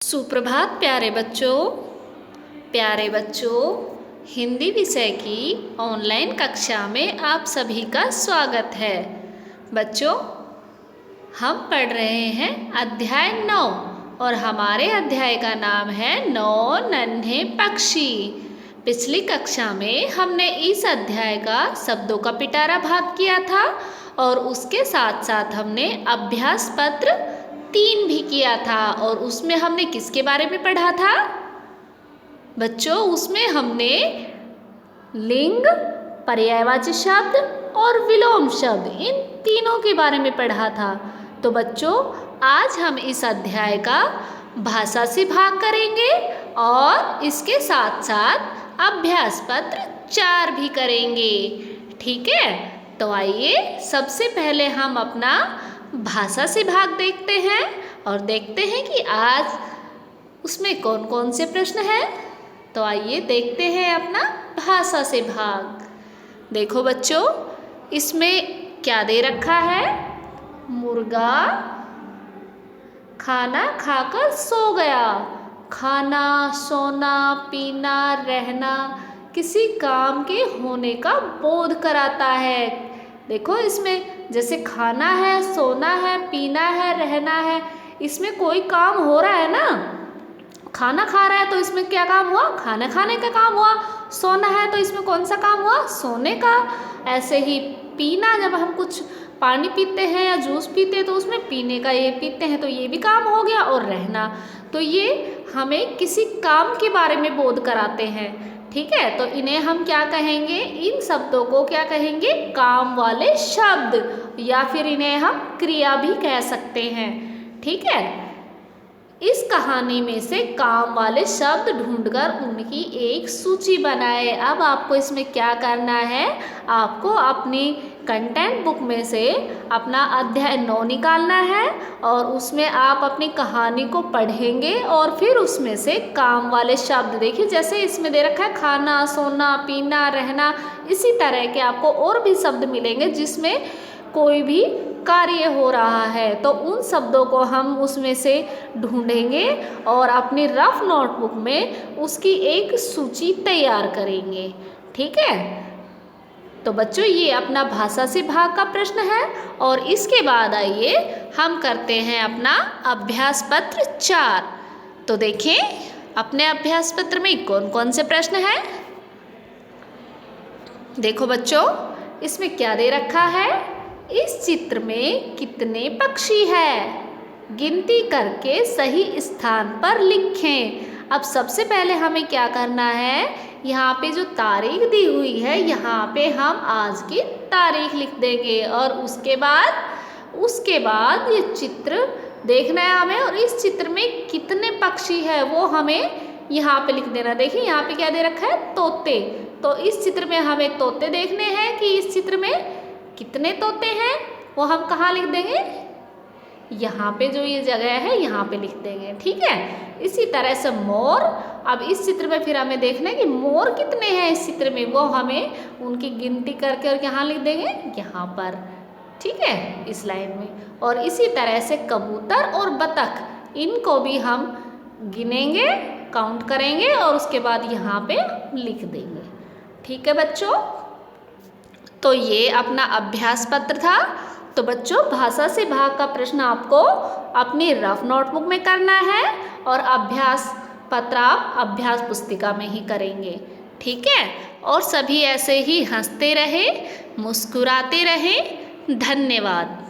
सुप्रभात प्यारे बच्चों, हिंदी विषय की ऑनलाइन कक्षा में आप सभी का स्वागत है। बच्चों, हम पढ़ रहे हैं अध्याय 9 और हमारे अध्याय का नाम है 9 नन्हे पक्षी। पिछली कक्षा में हमने इस अध्याय का शब्दों का पिटारा भाग किया था और उसके साथ साथ हमने अभ्यास पत्र 3 भी किया था। और उसमें हमने किसके बारे में पढ़ा था बच्चों? उसमें हमने लिंग, पर्यायवाची शब्द और विलोम शब्द, इन तीनों के बारे में पढ़ा था। तो बच्चों, आज हम इस अध्याय का भाषा से भाग करेंगे और इसके साथ साथ अभ्यास पत्र 4 भी करेंगे। ठीक है, तो आइए सबसे पहले हम अपना भाषा से भाग देखते हैं और देखते हैं कि आज उसमें कौन कौन से प्रश्न हैं। तो आइए देखते हैं अपना भाषा से भाग। देखो बच्चों, इसमें क्या दे रखा है? मुर्गा खाना खाकर सो गया। खाना, सोना, पीना, रहना किसी काम के होने का बोध कराता है। देखो, इसमें जैसे खाना है, सोना है, पीना है, रहना है, इसमें कोई काम हो रहा है ना। खाना खा रहा है तो इसमें क्या काम हुआ? खाना खाने का काम हुआ। सोना है तो इसमें कौन सा काम हुआ? सोने का। ऐसे ही पीना, जब हम कुछ पानी पीते हैं या जूस पीते हैं तो उसमें पीने का ये पीते हैं तो ये भी काम हो गया। और रहना, तो ये हमें किसी काम के बारे में बोध कराते हैं। ठीक है, तो इन्हें हम क्या कहेंगे? इन शब्दों को क्या कहेंगे? काम वाले शब्द, या फिर इन्हें हम क्रिया भी कह सकते हैं। ठीक है, इस कहानी में से काम वाले शब्द ढूंढकर उनकी एक सूची बनाए। अब आपको इसमें क्या करना है? आपको अपनी कंटेंट बुक में से अपना अध्याय 9 निकालना है और उसमें आप अपनी कहानी को पढ़ेंगे और फिर उसमें से काम वाले शब्द, देखिए जैसे इसमें दे रखा है खाना, सोना, पीना, रहना, इसी तरह के आपको और भी शब्द मिलेंगे जिसमें कोई भी कार्य हो रहा है। तो उन शब्दों को हम उसमें से ढूंढेंगे और अपनी रफ नोटबुक में उसकी एक सूची तैयार करेंगे। ठीक है, तो बच्चों, ये अपना भाषा से भाग का प्रश्न है। और इसके बाद आइए हम करते हैं अपना अभ्यास पत्र 4। तो देखें अपने अभ्यास पत्र में कौन कौन से प्रश्न हैं। देखो बच्चों, इसमें क्या दे रखा है? इस चित्र में कितने पक्षी हैं? गिनती करके सही स्थान पर लिखें। अब सबसे पहले हमें क्या करना है? यहाँ पे जो तारीख दी हुई है, यहाँ पे हम आज की तारीख लिख देंगे और उसके बाद ये चित्र देखना है हमें और इस चित्र में कितने पक्षी है वो हमें यहाँ पे लिख देना। देखिए यहाँ पे क्या दे रखा है? तोते। तो इस चित्र में हमें तोते देखने हैं कि इस चित्र में कितने तोते हैं, वो हम कहाँ लिख देंगे? यहाँ पे जो ये जगह है यहाँ पे लिख देंगे। ठीक है, इसी तरह से मोर। अब इस चित्र में फिर हमें देखना है कि मोर कितने हैं इस चित्र में, वो हमें उनकी गिनती करके और यहाँ लिख देंगे, यहाँ पर। ठीक है, इस लाइन में। और इसी तरह से कबूतर और बतख, इनको भी हम गिनेंगे, काउंट करेंगे और उसके बाद यहाँ पे लिख देंगे। ठीक है बच्चों, तो ये अपना अभ्यास पत्र था। तो बच्चों, भाषा से भाग का प्रश्न आपको अपनी रफ नोटबुक में करना है और अभ्यास पत्र आप अभ्यास पुस्तिका में ही करेंगे। ठीक है, और सभी ऐसे ही हंसते रहे, मुस्कुराते रहे। धन्यवाद।